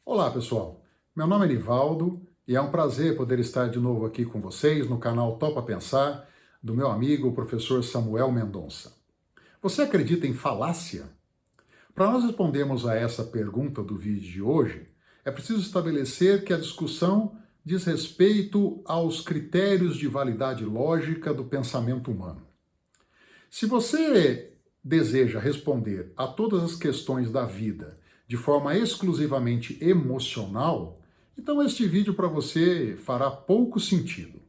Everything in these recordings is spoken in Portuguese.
Olá, pessoal. Meu nome é Nivaldo e é um prazer poder estar de novo aqui com vocês no canal Topa Pensar, do meu amigo, o professor Samuel Mendonça. Você acredita em falácia? Para nós respondermos a essa pergunta do vídeo de hoje, é preciso estabelecer que a discussão diz respeito aos critérios de validade lógica do pensamento humano. Se você deseja responder a todas as questões da vida de forma exclusivamente emocional, então este vídeo para você fará pouco sentido.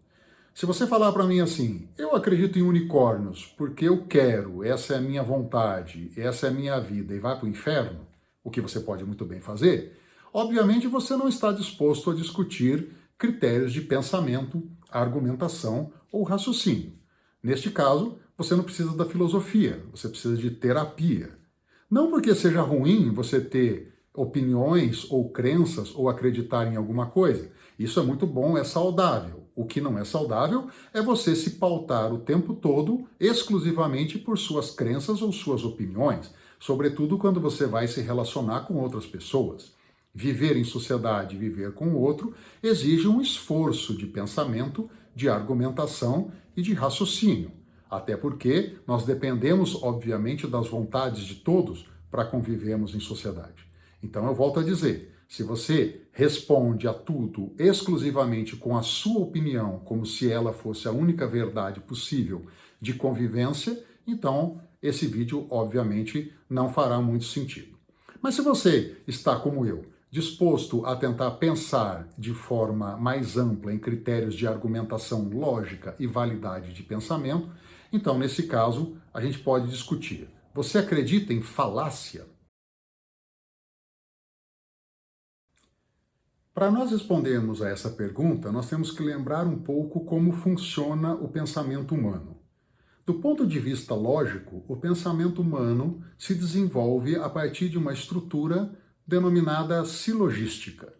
Se você falar para mim assim, eu acredito em unicórnios porque eu quero, essa é a minha vontade, essa é a minha vida e vai para o inferno, o que você pode muito bem fazer, obviamente você não está disposto a discutir critérios de pensamento, argumentação ou raciocínio. Neste caso, você não precisa da filosofia, você precisa de terapia. Não porque seja ruim você ter opiniões ou crenças ou acreditar em alguma coisa. Isso é muito bom, é saudável. O que não é saudável é você se pautar o tempo todo exclusivamente por suas crenças ou suas opiniões, sobretudo quando você vai se relacionar com outras pessoas. Viver em sociedade, viver com o outro, exige um esforço de pensamento, de argumentação e de raciocínio. Até porque nós dependemos, obviamente, das vontades de todos para convivermos em sociedade. Então eu volto a dizer, se você responde a tudo exclusivamente com a sua opinião, como se ela fosse a única verdade possível de convivência, então esse vídeo, obviamente, não fará muito sentido. Mas se você está, como eu, disposto a tentar pensar de forma mais ampla em critérios de argumentação lógica e validade de pensamento, então, nesse caso, a gente pode discutir. Você acredita em falácia? Para nós respondermos a essa pergunta, nós temos que lembrar um pouco como funciona o pensamento humano. Do ponto de vista lógico, o pensamento humano se desenvolve a partir de uma estrutura denominada silogística.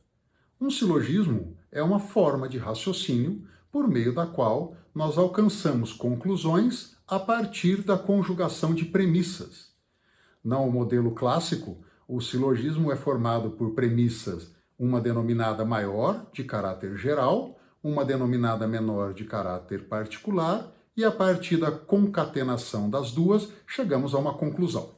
Um silogismo é uma forma de raciocínio por meio da qual nós alcançamos conclusões a partir da conjugação de premissas. No modelo clássico, o silogismo é formado por premissas, uma denominada maior, de caráter geral, uma denominada menor, de caráter particular, e a partir da concatenação das duas, chegamos a uma conclusão.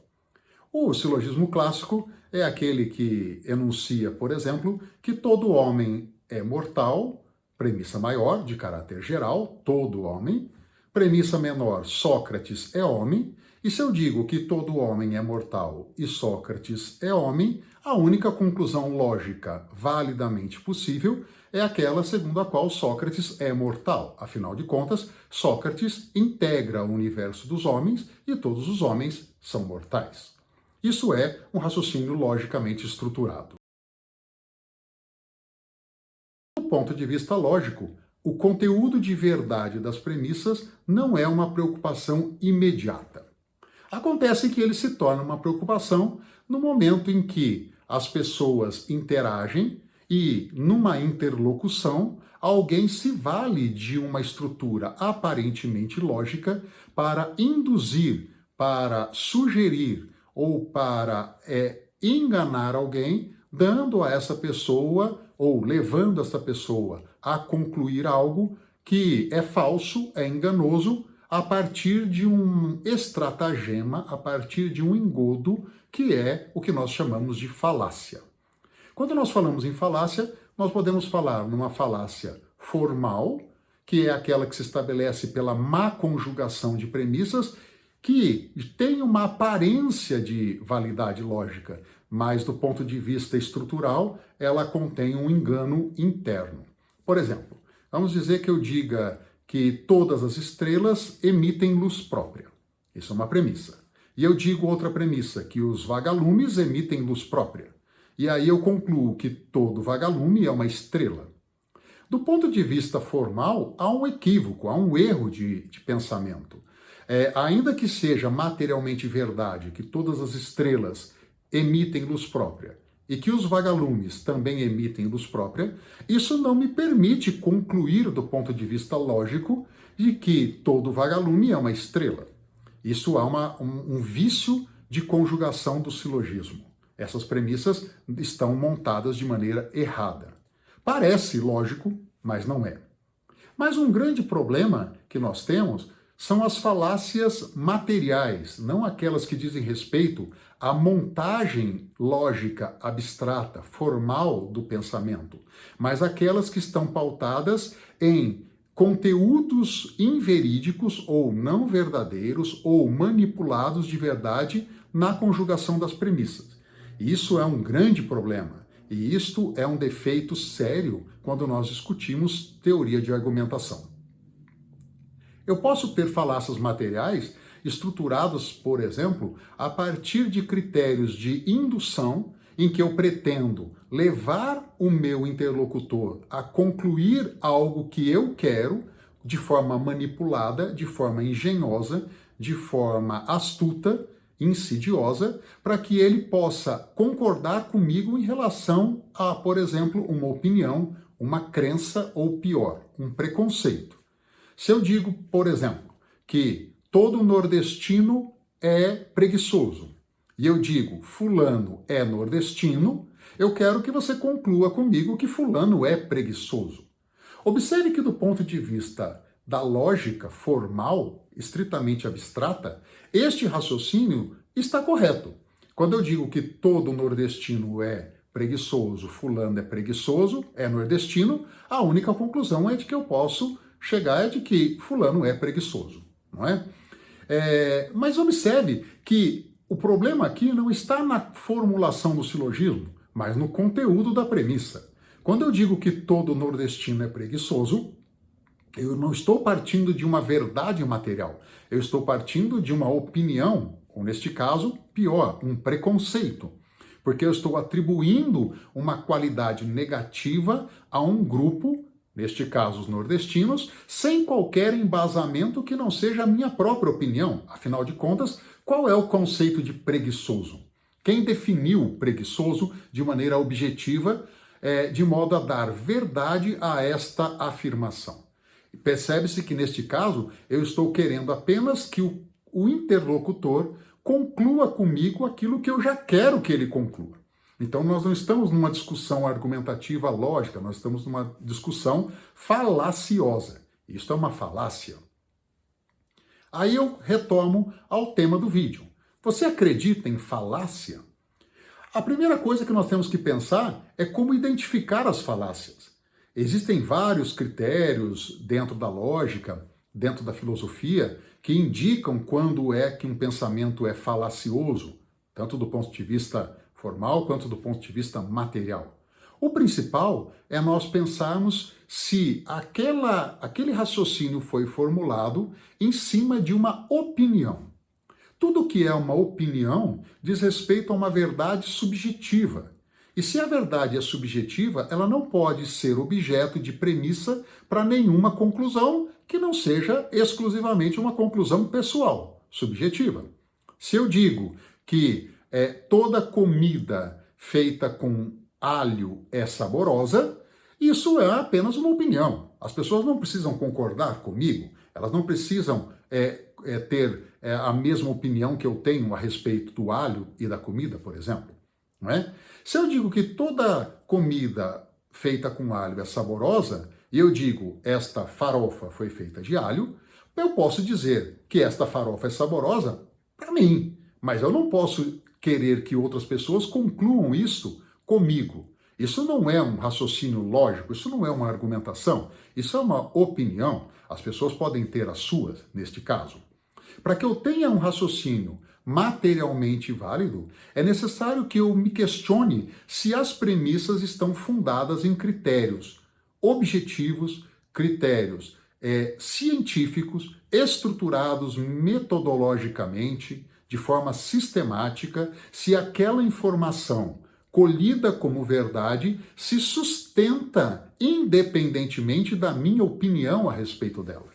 O silogismo clássico é aquele que enuncia, por exemplo, que todo homem é mortal, premissa maior, de caráter geral, todo homem, premissa menor, Sócrates é homem, e se eu digo que todo homem é mortal e Sócrates é homem, a única conclusão lógica validamente possível é aquela segundo a qual Sócrates é mortal. Afinal de contas, Sócrates integra o universo dos homens e todos os homens são mortais. Isso é um raciocínio logicamente estruturado. Do ponto de vista lógico, o conteúdo de verdade das premissas não é uma preocupação imediata. Acontece que ele se torna uma preocupação no momento em que as pessoas interagem e, numa interlocução, alguém se vale de uma estrutura aparentemente lógica para induzir, para sugerir ou para enganar alguém, dando a essa pessoa ou levando essa pessoa a concluir algo que é falso, é enganoso, a partir de um estratagema, a partir de um engodo, que é o que nós chamamos de falácia. Quando nós falamos em falácia, nós podemos falar numa falácia formal, que é aquela que se estabelece pela má conjugação de premissas, que tem uma aparência de validade lógica, mas do ponto de vista estrutural, ela contém um engano interno. Por exemplo, vamos dizer que eu diga que todas as estrelas emitem luz própria. Isso é uma premissa. E eu digo outra premissa, que os vagalumes emitem luz própria. E aí eu concluo que todo vagalume é uma estrela. Do ponto de vista formal, há um equívoco, há um erro de pensamento. Ainda que seja materialmente verdade que todas as estrelas emitem luz própria e que os vagalumes também emitem luz própria, isso não me permite concluir do ponto de vista lógico de que todo vagalume é uma estrela. Isso há um vício de conjugação do silogismo. Essas premissas estão montadas de maneira errada. Parece lógico, mas não é. Mas um grande problema que nós temos são as falácias materiais, não aquelas que dizem respeito à montagem lógica abstrata, formal do pensamento, mas aquelas que estão pautadas em conteúdos inverídicos ou não verdadeiros ou manipulados de verdade na conjugação das premissas. Isso é um grande problema e isto é um defeito sério quando nós discutimos teoria de argumentação. Eu posso ter falácias materiais estruturadas, por exemplo, a partir de critérios de indução em que eu pretendo levar o meu interlocutor a concluir algo que eu quero de forma manipulada, de forma engenhosa, de forma astuta, insidiosa, para que ele possa concordar comigo em relação a, por exemplo, uma opinião, uma crença ou pior, um preconceito. Se eu digo, por exemplo, que todo nordestino é preguiçoso, e eu digo fulano é nordestino, eu quero que você conclua comigo que fulano é preguiçoso. Observe que do ponto de vista da lógica formal, estritamente abstrata, este raciocínio está correto. Quando eu digo que todo nordestino é preguiçoso, fulano é preguiçoso, é nordestino, a única conclusão é de que eu posso chegar de que fulano é preguiçoso, não é? Mas observe que o problema aqui não está na formulação do silogismo, mas no conteúdo da premissa. Quando eu digo que todo nordestino é preguiçoso, eu não estou partindo de uma verdade material, eu estou partindo de uma opinião, ou neste caso, pior, um preconceito, porque eu estou atribuindo uma qualidade negativa a um grupo, neste caso os nordestinos, sem qualquer embasamento que não seja a minha própria opinião. Afinal de contas, qual é o conceito de preguiçoso? Quem definiu preguiçoso de maneira objetiva, de modo a dar verdade a esta afirmação? Percebe-se que, neste caso, eu estou querendo apenas que o interlocutor conclua comigo aquilo que eu já quero que ele conclua. Então, nós não estamos numa discussão argumentativa lógica, nós estamos numa discussão falaciosa. Isto é uma falácia. Aí eu retomo ao tema do vídeo. Você acredita em falácia? A primeira coisa que nós temos que pensar é como identificar as falácias. Existem vários critérios dentro da lógica, dentro da filosofia, que indicam quando é que um pensamento é falacioso, tanto do ponto de vista formal quanto do ponto de vista material. O principal é nós pensarmos se aquele raciocínio foi formulado em cima de uma opinião. Tudo que é uma opinião diz respeito a uma verdade subjetiva. E se a verdade é subjetiva, ela não pode ser objeto de premissa para nenhuma conclusão que não seja exclusivamente uma conclusão pessoal, subjetiva. Se eu digo que toda comida feita com alho é saborosa, isso é apenas uma opinião. As pessoas não precisam concordar comigo, elas não precisam ter a mesma opinião que eu tenho a respeito do alho e da comida, por exemplo. Não é? Se eu digo que toda comida feita com alho é saborosa, e eu digo esta farofa foi feita de alho, eu posso dizer que esta farofa é saborosa para mim, mas eu não posso querer que outras pessoas concluam isso comigo. Isso não é um raciocínio lógico, isso não é uma argumentação, isso é uma opinião. As pessoas podem ter as suas, neste caso. Para que eu tenha um raciocínio materialmente válido, é necessário que eu me questione se as premissas estão fundadas em critérios objetivos, critérios científicos, estruturados metodologicamente, de forma sistemática, se aquela informação colhida como verdade se sustenta independentemente da minha opinião a respeito dela.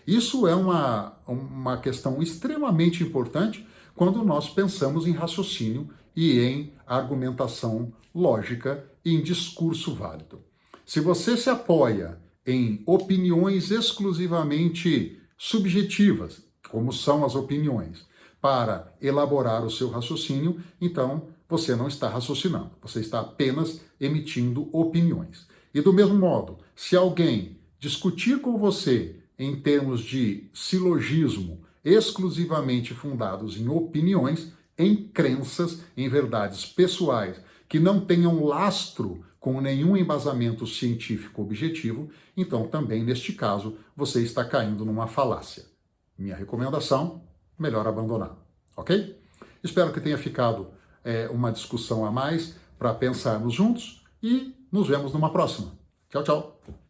Isso é uma questão extremamente importante quando nós pensamos em raciocínio e em argumentação lógica e em discurso válido. Se você se apoia em opiniões exclusivamente subjetivas, como são as opiniões, para elaborar o seu raciocínio, então você não está raciocinando, você está apenas emitindo opiniões. E do mesmo modo, se alguém discutir com você em termos de silogismo exclusivamente fundados em opiniões, em crenças, em verdades pessoais, que não tenham lastro com nenhum embasamento científico objetivo, então também neste caso você está caindo numa falácia. Minha recomendação, melhor abandonar, ok? Espero que tenha ficado uma discussão a mais para pensarmos juntos e nos vemos numa próxima. Tchau, tchau!